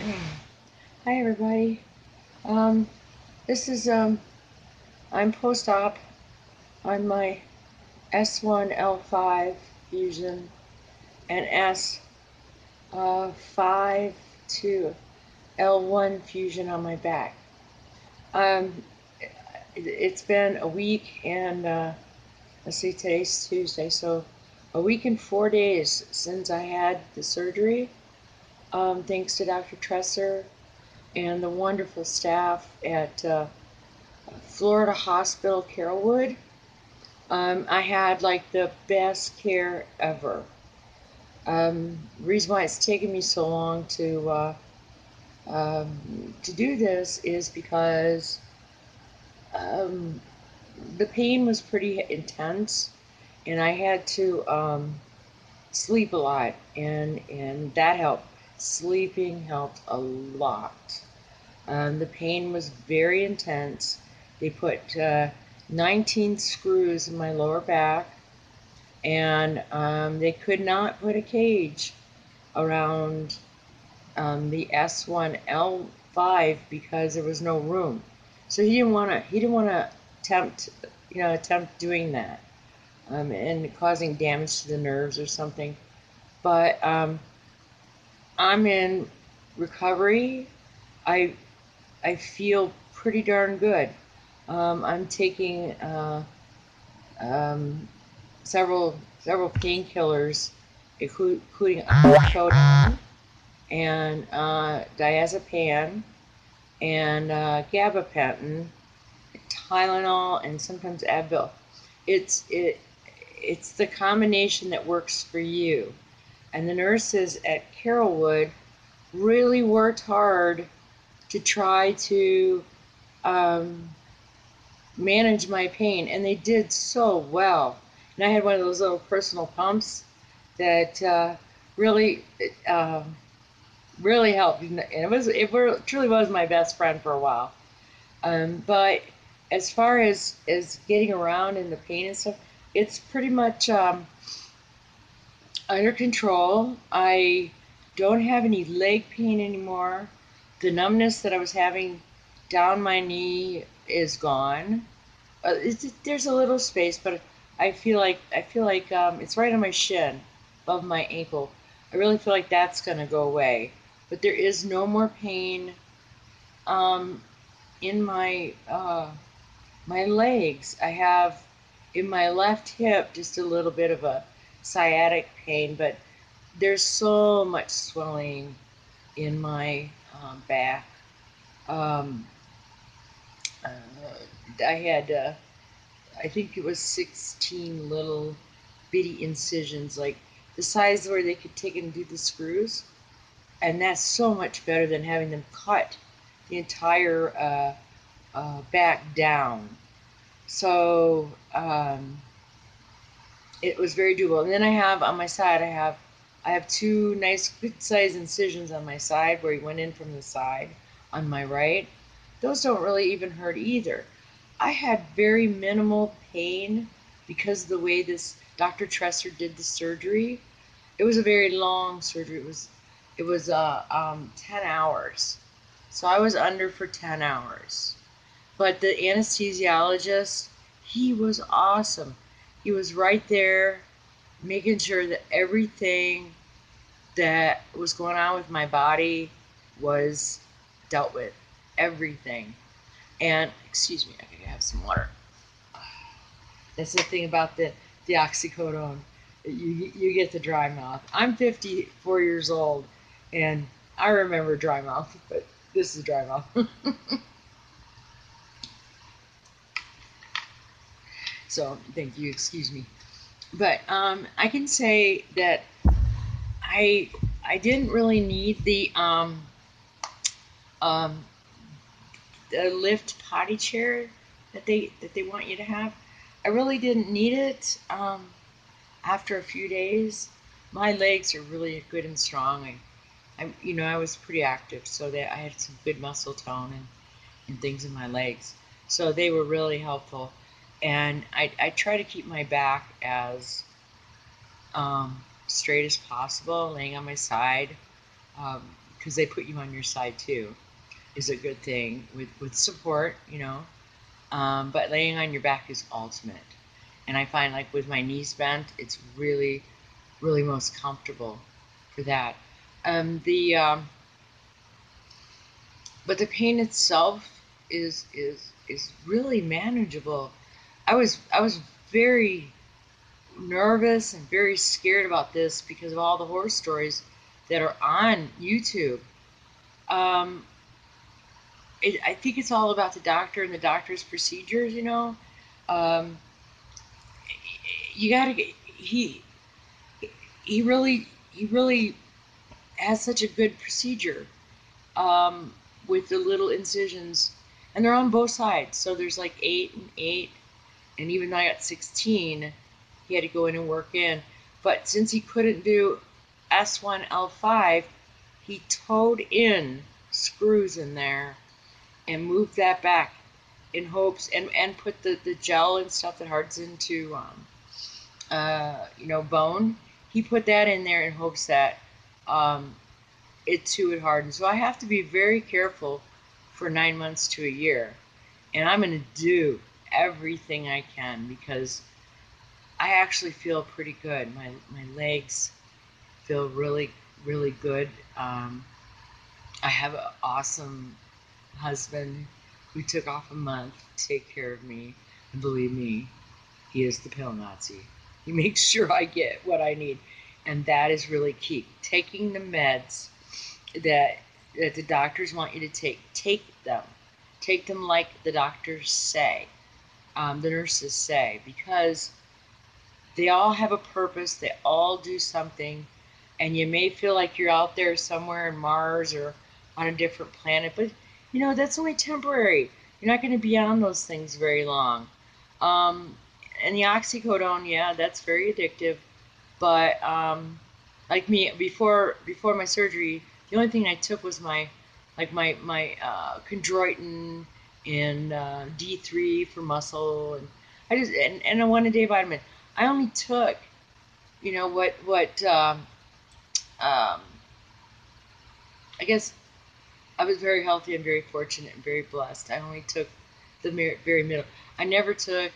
Hi everybody. Um, this is I'm post-op on my S1-L5 fusion and S5 to L1 fusion on my back. Um, it's been a week and let's see, today's Tuesday, so a week and 4 days since I had the surgery. Thanks to Dr. Tresser and the wonderful staff at Florida Hospital, Carrollwood. I had like the best care ever. Reason why it's taken me so long to do this is because um, the pain was pretty intense, and I had to sleep a lot, and that helped. Sleeping helped a lot. The pain was very intense. They put 19 screws in my lower back, and they could not put a cage around the S1-L5 because there was no room. So he didn't want to attempt doing that and causing damage to the nerves or something. But I'm in recovery. I I feel pretty darn good. I'm taking um, several painkillers, including oxycodone and diazepam and gabapentin, Tylenol, and sometimes Advil. It's it it's the combination that works for you. And the nurses at Carrollwood really worked hard to try to um, manage my pain, and they did so well. And I had one of those little personal pumps that really really helped, and truly was my best friend for a while. But as far as getting around and the pain and stuff, it's pretty much under control. I don't have any leg pain anymore. The numbness that I was having down my knee is gone. There's a little space, but I feel like it's right on my shin, above my ankle. I really feel like that's gonna go away, but there is no more pain um, in my legs. I have in my left hip just a little bit of a sciatic pain, but there's so much swelling in my back. Um, uh, I had I think it was 16 little bitty incisions, like the size where they could take and do the screws. And that's so much better than having them cut the entire back down. So it was very doable. And then I have on my side, I have two nice good size incisions on my side where he went in from the side on my right. Those don't really even hurt either. I had very minimal pain because of the way this Dr. Tresser did the surgery. It was a very long surgery. It was 10 hours. So I was under for 10 hours. But the anesthesiologist, he was awesome. He was right there making sure that everything that was going on with my body was dealt with. Everything. And, excuse me, I gotta have some water. That's the thing about the oxycodone. You get the dry mouth. I'm 54 years old, and I remember dry mouth, but this is dry mouth. So thank you. Excuse me. But I can say that I I didn't really need um, the lift potty chair that they want you to have. I really didn't need it. After a few days, my legs are really good and strong. I was pretty active, so that I had some good muscle tone and things in my legs. So they were really helpful. And I try to keep my back as straight as possible, laying on my side, because they put you on your side too, is a good thing with support, you know. But laying on your back is ultimate. And I find like with my knees bent, it's really, really most comfortable for that. The But the pain itself is really manageable. I was very nervous and very scared about this because of all the horror stories that are on YouTube. Um, I think it's all about the doctor and the doctor's procedures. You know, um, you gotta get he really has such a good procedure, with the little incisions, and they're on both sides. So there's like 8 and 8, and even though I got 16, he had to go in and work in. But since he couldn't do S1-L5, he towed in screws in there and moved that back in hopes, and put the gel and stuff that hardens into bone. He put that in there in hopes that um, it too would harden. So I have to be very careful for 9 months to a year, and I'm going to do everything I can because I actually feel pretty good. My legs feel really, really good. I have an awesome husband who took off a month to take care of me, and believe me, he is the pill Nazi. He makes sure I get what I need, and that is really key. Taking the meds that the doctors want you to take them. Take them like the doctors say, the nurses say, because they all have a purpose. They all do something, and you may feel like you're out there somewhere in Mars or on a different planet, but that's only temporary. You're not going to be on those things very long. Um, and the oxycodone, yeah, that's very addictive. But like me, before my surgery, the only thing I took was my chondroitin and D3 for muscle, and a 1 a day vitamin. I only took, what um, I guess I was very healthy and very fortunate and very blessed. I only took the very middle. I never took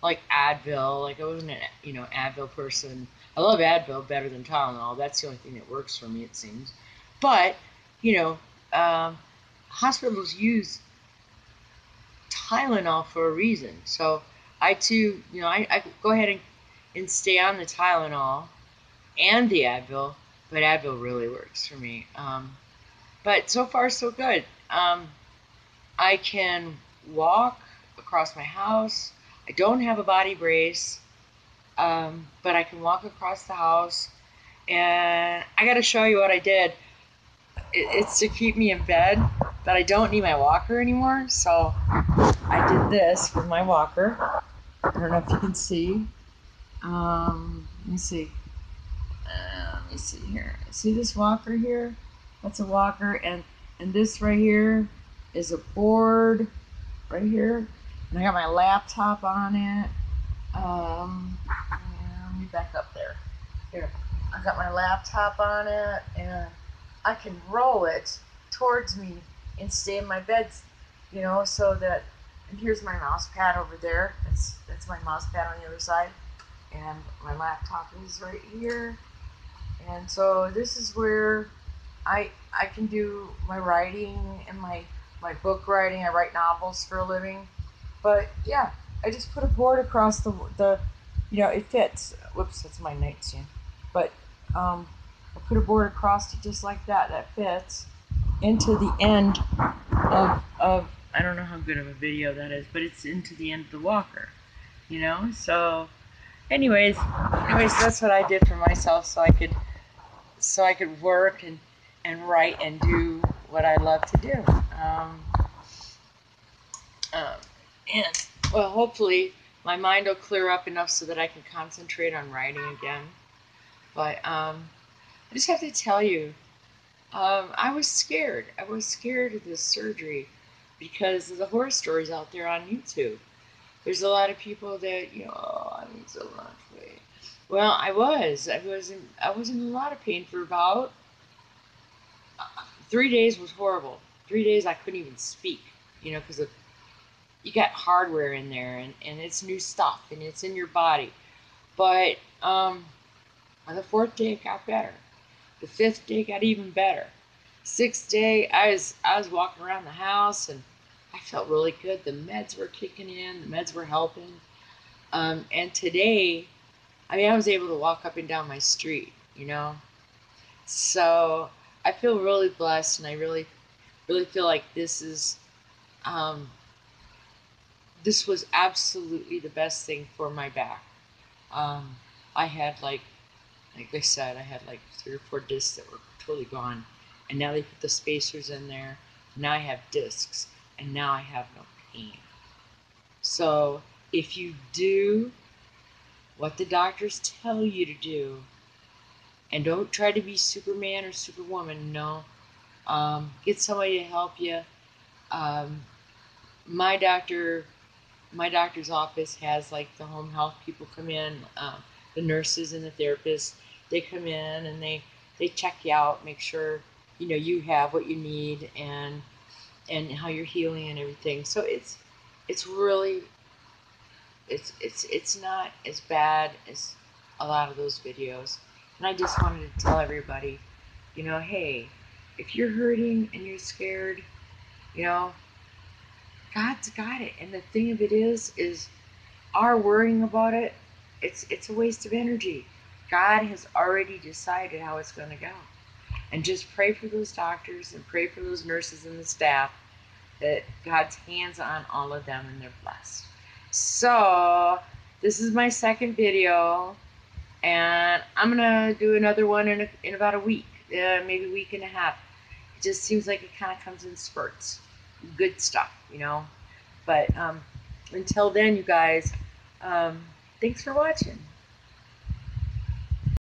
like Advil. Like I wasn't an Advil person. I love Advil better than Tylenol. That's the only thing that works for me, it seems. But you know, um, hospitals use Tylenol for a reason. So I too, I go ahead and stay on the Tylenol and the Advil, but Advil really works for me. But so far, so good. I can walk across my house. I don't have a body brace, but I can walk across the house. And I got to show you what I did. It's to keep me in bed, but I don't need my walker anymore. So I did this with my walker. I don't know if you can see. Let me see. Let me see here. See this walker here? That's a walker, and this right here is a board right here, and I got my laptop on it. Let me back up there. Here, I got my laptop on it, and I can roll it towards me and stay in my bed, so that. And here's my mouse pad over there. That's my mouse pad on the other side, and my laptop is right here. And so this is where I can do my writing and my book writing. I write novels for a living. But yeah, I just put a board across the it fits. Whoops, that's my nightstand. But I put a board across it just like that. That fits into the end of I don't know how good of a video that is, but it's into the end of the walker. So anyways, that's what I did for myself, so I could work and write and do what I love to do. And well, hopefully my mind will clear up enough so that I can concentrate on writing again. But I just have to tell you, I was scared. I was scared of this surgery because of the horror stories out there on YouTube. There's a lot of people that, oh, I need so much weight. Well, I was in a lot of pain for about 3 days was horrible. 3 days I couldn't even speak, because you got hardware in there, and it's new stuff and it's in your body. But on the fourth day it got better. The fifth day got even better. Sixth day I was walking around the house and I felt really good. The meds were kicking in. The meds were helping. And today, I was able to walk up and down my street. So I feel really blessed, and I really, really feel like um, this was absolutely the best thing for my back. Um, I had like I said, I had like 3 or 4 discs that were totally gone, and now they put the spacers in there. Now I have discs, and now I have no pain. So if you do what the doctors tell you to do, and don't try to be Superman or Superwoman, no. Get somebody to help you. Um, my doctor, my doctor's office has like the home health people come in, the nurses and the therapists. They come in and they check you out, make sure you have what you need, and how you're healing and everything. So it's really it's not as bad as a lot of those videos. And I just wanted to tell everybody, hey, if you're hurting and you're scared, you know, God's got it. And the thing of it is our worrying about it, it's a waste of energy. God has already decided how it's going to go. And just pray for those doctors and pray for those nurses and the staff that God's hands on all of them and they're blessed. So this is my second video, and I'm gonna do another one in about a week, maybe a week and a half. It just seems like it kind of comes in spurts. Good stuff. But until then, you guys, thanks for watching.